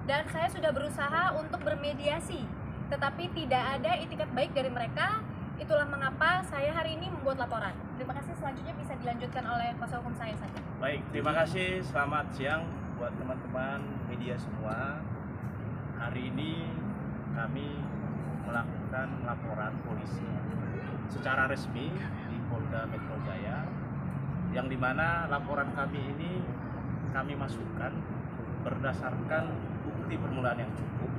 dan saya sudah berusaha untuk bermediasi, tetapi tidak ada itikat baik dari mereka. Itulah mengapa saya hari ini membuat laporan. Terima kasih, selanjutnya bisa dilanjutkan oleh kuasa hukum saya saja. Baik, terima kasih. Selamat siang buat teman-teman media semua. Hari ini kami melakukan laporan polisi secara resmi di Polda Metro Jaya, yang dimana laporan kami ini kami masukkan berdasarkan bukti permulaan yang cukup,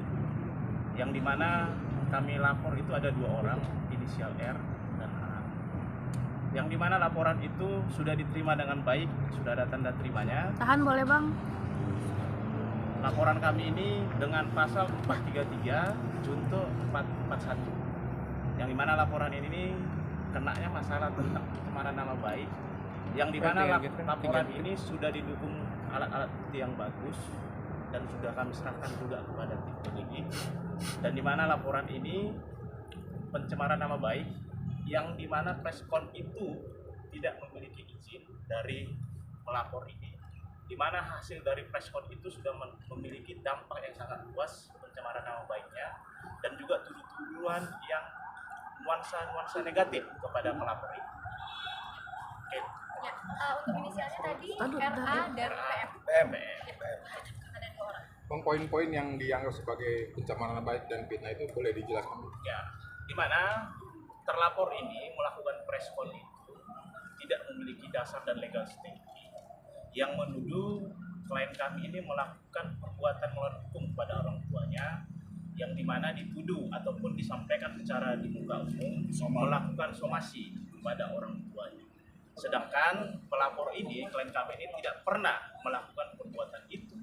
yang dimana kami lapor itu ada 2 orang, inisial R dan A, yang dimana laporan itu sudah diterima dengan baik, sudah ada tanda terimanya. Tahan boleh bang. Laporan kami ini dengan pasal 433 junto 441, yang dimana laporan ini kenanya masalah tentang pencemaran nama baik, yang dimana laporan ini sudah didukung alat-alat bukti yang bagus dan sudah kami serahkan juga kepada tim penyidik, dan dimana laporan ini pencemaran nama baik, yang dimana preskon itu tidak memiliki izin dari pelapor ini, dimana hasil dari preskon itu sudah memiliki dampak yang sangat luas pencemaran nama baiknya, dan juga tuduhan yang nuansa negatif kepada pelapor ini. Oke. Ya, untuk inisialnya tadi RA dan PM. Ada 2 orang. Bang, poin-poin yang dianggap sebagai pencemaran nama baik dan fitnah itu boleh dijelaskan? Ya, di mana terlapor ini melakukan preskon itu tidak memiliki dasar dan legal standing, yang menuduh klien kami ini melakukan perbuatan melawan hukum kepada orang tuanya, yang dimana dituduh ataupun disampaikan secara di muka umum melakukan somasi kepada orang tuanya. Sedangkan pelapor ini, klien kami ini tidak pernah melakukan perbuatan itu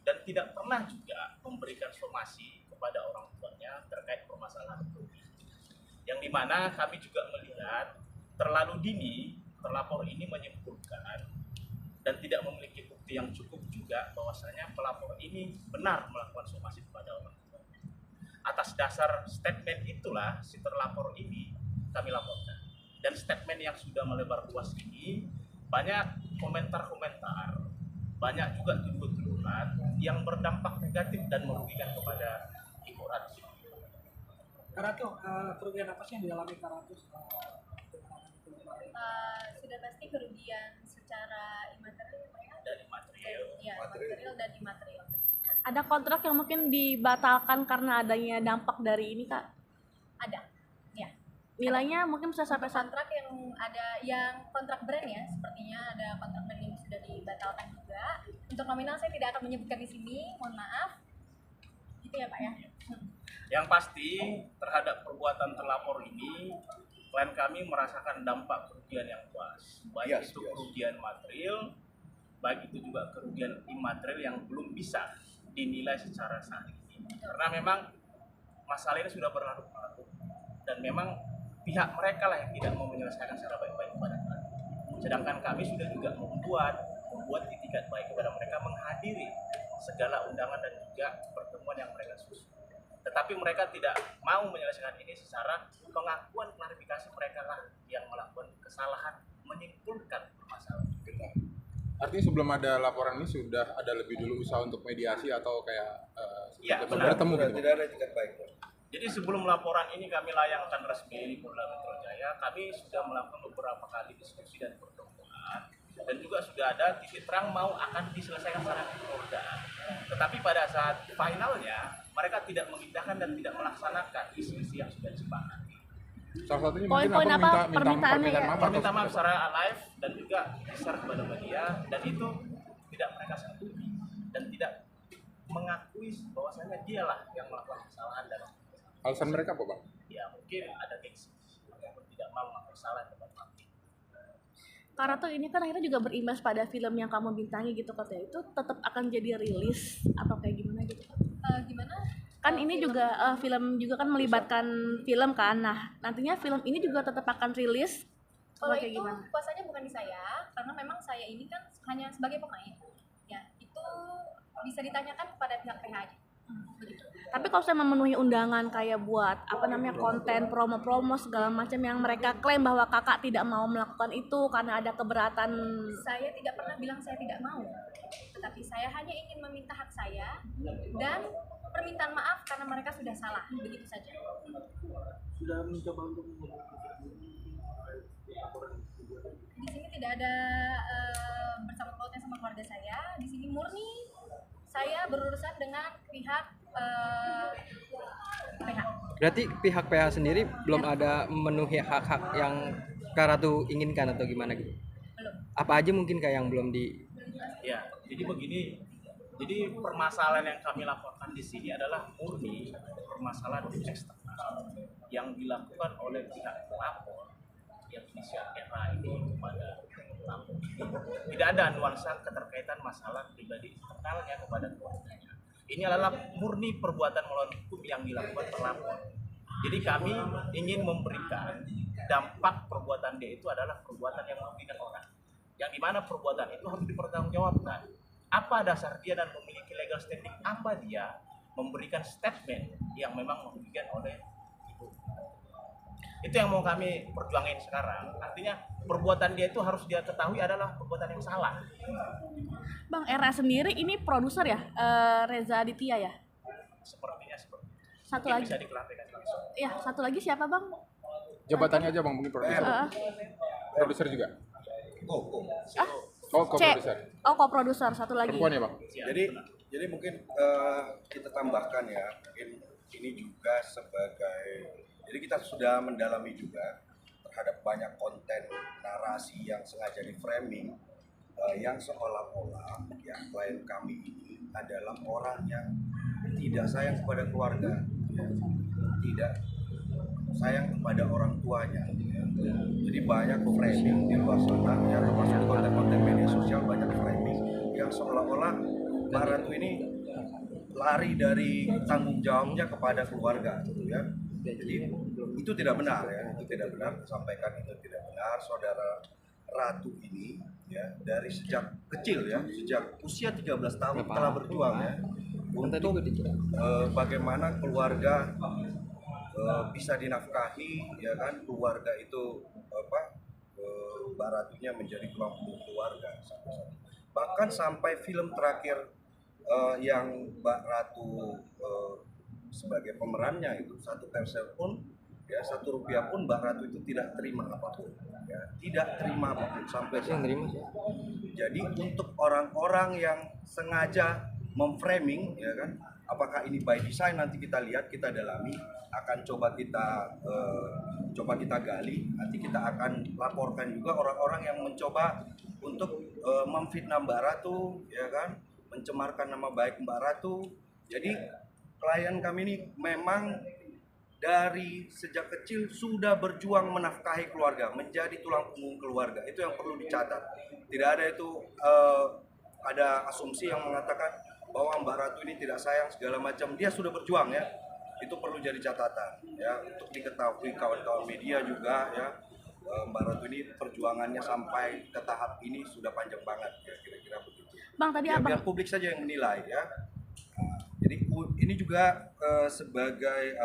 dan tidak pernah juga memberikan somasi kepada orang tuanya terkait permasalahan itu. Yang dimana kami juga melihat terlalu dini terlapor ini menyimpulkan dan tidak memiliki bukti yang cukup juga bahwasanya pelapor ini benar melakukan somasi kepada orang tuanya. Atas dasar statement itulah si terlapor ini kami laporkan. Dan statement yang sudah melebar luas ini banyak komentar-komentar, banyak juga tuduhan yang berdampak negatif dan merugikan kepada Ibu Ratu. Karatu, kerugian apa sih yang dialami Karatu? Sudah pasti kerugian secara imaterial Dan imaterial. ya, material dan imaterial. Ada kontrak yang mungkin dibatalkan karena adanya dampak dari ini kak? Ada, ya. Nilainya mungkin bisa sampai Kontrak yang ada, yang kontrak brand ya, sepertinya ada kontrak brand yang sudah dibatalkan juga. Untuk nominal saya tidak akan menyebutkan di sini, mohon maaf. Itu ya Pak ya. Yang pasti terhadap perbuatan terlapor ini, klien kami merasakan dampak kerugian yang luas, baik itu kerugian material, baik itu juga kerugian imaterial yang belum bisa dinilai secara sah ini. Karena memang masalah ini sudah berlarut-larut dan memang pihak mereka lah yang tidak mau menyelesaikan secara baik-baik kepada kami. Sedangkan kami sudah juga membuat itikat baik kepada mereka, menghadiri segala undangan dan juga pertemuan yang mereka susun. Tetapi mereka tidak mau menyelesaikan ini secara pengakuan klarifikasi mereka lah yang melakukan kesalahan, menyimpulkan masalah. Artinya sebelum ada laporan ini sudah ada lebih dulu usaha untuk mediasi atau kayak Iya, bertemu gitu? Tidak ada tingkat baik. Jadi sebelum laporan ini kami layangkan resmi di Polda Metro Jaya, kami sudah melakukan beberapa kali diskusi dan pertemuan, dan juga sudah ada titik terang mau akan diselesaikan secara di Polda. Tetapi pada saat finalnya mereka tidak mengindahkan dan tidak melaksanakan isi-isi yang sudah disepakati. Salah satunya Poin-poin mungkin apa minta permintaannya ya? maaf Meminta atau maaf secara live dan juga share kepada media, dan itu tidak mereka setujui dan tidak mengakui bahwasanya dialah yang melakukan kesalahan dalam. alasan mereka apa bang? Ya mungkin ada gengsi ataupun tidak mau mengakui salah tempat mati. Karena tuh ini kan akhirnya juga berimbas pada film yang kamu bintangi gitu katanya, itu tetap akan jadi rilis atau kayak gimana gitu? Gimana? Kan ini juga film juga kan melibatkan film kan, nah nantinya film ini juga tetap akan rilis. Kalau kayak itu gimana? kuasanya bukan di saya, karena memang saya ini kan hanya sebagai pemain. Ya, itu bisa ditanyakan kepada pihak PH aja. Begitu. Tapi kalau saya memenuhi undangan kayak buat apa namanya konten promo-promo segala macam yang mereka klaim bahwa kakak tidak mau melakukan itu karena ada keberatan. Saya tidak pernah bilang saya tidak mau, tetapi saya hanya ingin meminta hak saya dan permintaan maaf karena mereka sudah salah, begitu saja. Sudah mencoba untuk Di sini tidak ada bersangkut pautnya sama keluarga saya. Di sini murni saya berurusan dengan pihak PH. Berarti pihak PH sendiri belum ada memenuhi hak-hak yang Kak Ratu inginkan atau gimana gitu? Belum. Apa aja mungkin Kak yang belum di... Ya, jadi begini. Jadi permasalahan yang kami laporkan di sini adalah murni permasalahan eksternal yang dilakukan oleh pihak pelapor yang inisial RA ini kepada pelapor. Tidak ada nuansa keterkaitan masalah pribadi internalnya kepada keluarganya. Ini adalah murni perbuatan melawan hukum yang dilakukan pelapor. Jadi kami ingin memberikan dampak perbuatan dia itu adalah perbuatan yang merugikan orang. Yang dimana perbuatan itu harus dipertanggungjawabkan. Apa dasar dia dan memiliki legal standing? Apa dia memberikan statement yang memang merugikan oleh ibu? Itu yang mau kami perjuangin sekarang. Artinya perbuatan dia itu harus dia ketahui adalah perbuatan yang salah. Bang, RA sendiri ini produser ya, Reza Aditya ya. Sepertinya seperti itu. Satu Mungkin lagi. bisa diklarifikasi langsung. Ya, satu lagi siapa bang? Jabatannya aja bang, mungkin produser. Produser juga. Oh, C. co-produser. Oh, co-produser satu lagi. Perempuan ya bang? Ya, Jadi mungkin kita tambahkan ya, mungkin ini juga sebagai, jadi kita sudah mendalami juga terhadap banyak konten narasi yang sengaja di framing yang seolah-olah ya klien kami ini adalah orang yang tidak sayang kepada keluarga, ya, tidak sayang kepada orang tuanya. Ya. Jadi banyak framing di luar sana, ya termasuk di konten-konten media sosial banyak framing yang seolah-olah Mbak Ratu ini lari dari tanggung jawabnya kepada keluarga, gitu ya. Jadi itu tidak benar ya, itu tidak benar. Sampaikan itu tidak benar. Saudara Ratu ini ya dari sejak kecil ya, sejak usia 13 tahun telah berjuang ya untuk bagaimana keluarga bisa dinafkahi ya kan, keluarga itu Mbak Ratunya menjadi tulang punggung keluarga bahkan sampai film terakhir yang Mbak Ratu sebagai pemerannya itu 1 persel pun ya 1 rupiah pun Mbak Ratu itu tidak terima apapun ya, tidak terima apapun sampai saat ini. Jadi untuk orang-orang yang sengaja memframing ya kan, apakah ini by design nanti kita lihat, kita dalami, akan coba kita gali, nanti kita akan laporkan juga orang-orang yang mencoba untuk memfitnah Mbak Ratu ya kan, mencemarkan nama baik Mbak Ratu. Jadi klien kami ini memang dari sejak kecil sudah berjuang menafkahi keluarga, menjadi tulang punggung keluarga. Itu yang perlu dicatat. Tidak ada itu ada asumsi yang mengatakan bahwa Mbak Ratu ini tidak sayang segala macam. Dia sudah berjuang ya. Itu perlu jadi catatan ya, untuk diketahui kawan-kawan media juga ya. Mbak Ratu ini perjuangannya sampai ke tahap ini sudah panjang banget ya, kira-kira begitu. Bang, tadi Ya, apa? biar publik saja yang menilai ya. Jadi ini juga sebagai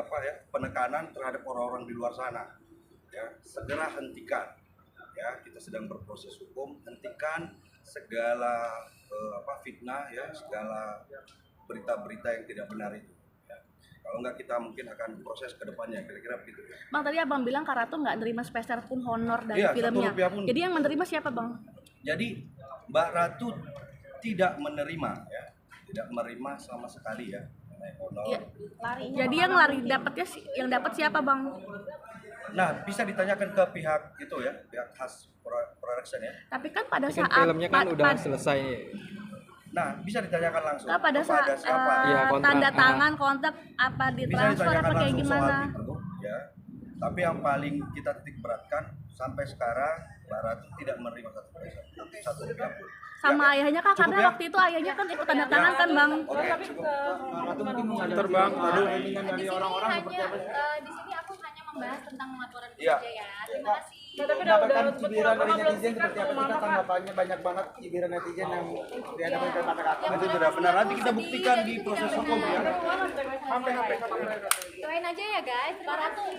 penekanan terhadap orang-orang di luar sana. Ya, segera hentikan. Ya, kita sedang berproses hukum, hentikan segala fitnah ya, segala berita-berita yang tidak benar itu. Ya. Kalau enggak kita mungkin akan proses ke depannya, kira-kira begitu ya. Bang, tadi abang bilang Kak Ratu nggak nerima sepeser pun honor dari Iya, filmnya. 1 rupiah pun. Jadi yang menerima siapa bang? Jadi Mbak Ratu tidak menerima ya, tidak menerima sama sekali ya. Honor. Iya. Jadi yang lari dapatnya yang dapat siapa bang? Nah, bisa ditanyakan ke pihak itu ya, pihak khas production ya. Tapi kan pada Kan saat filmnya kan udah selesai. Nah, bisa ditanyakan langsung pada kepada saat siapa. Iya, kontrak. tanda tangan kontrak apa Bisa ditransfer ditanyakan apa kayak langsung gimana? soal itu ya. Tapi yang paling kita titik beratkan sampai sekarang Mbak Ratu tidak menerima satu rupiah pun. Sama Ya, ayahnya kak, cukup karena ya? waktu itu ayahnya kan ikut tanda tangan kan bang? Oke, cukup. Terbang, aduh. Di sini hanya di sini aku hanya membahas tentang pengaturan Iya. saja ya. Terima kasih. mendapatkan cibiran dari netizen seperti apa? Kita tanggapannya banyak banget cibiran netizen yang dihadapkan ke kata-kata. Itu tidak benar, nanti kita buktikan di proses hukum ya. Doain aja ya guys. Terima kasih.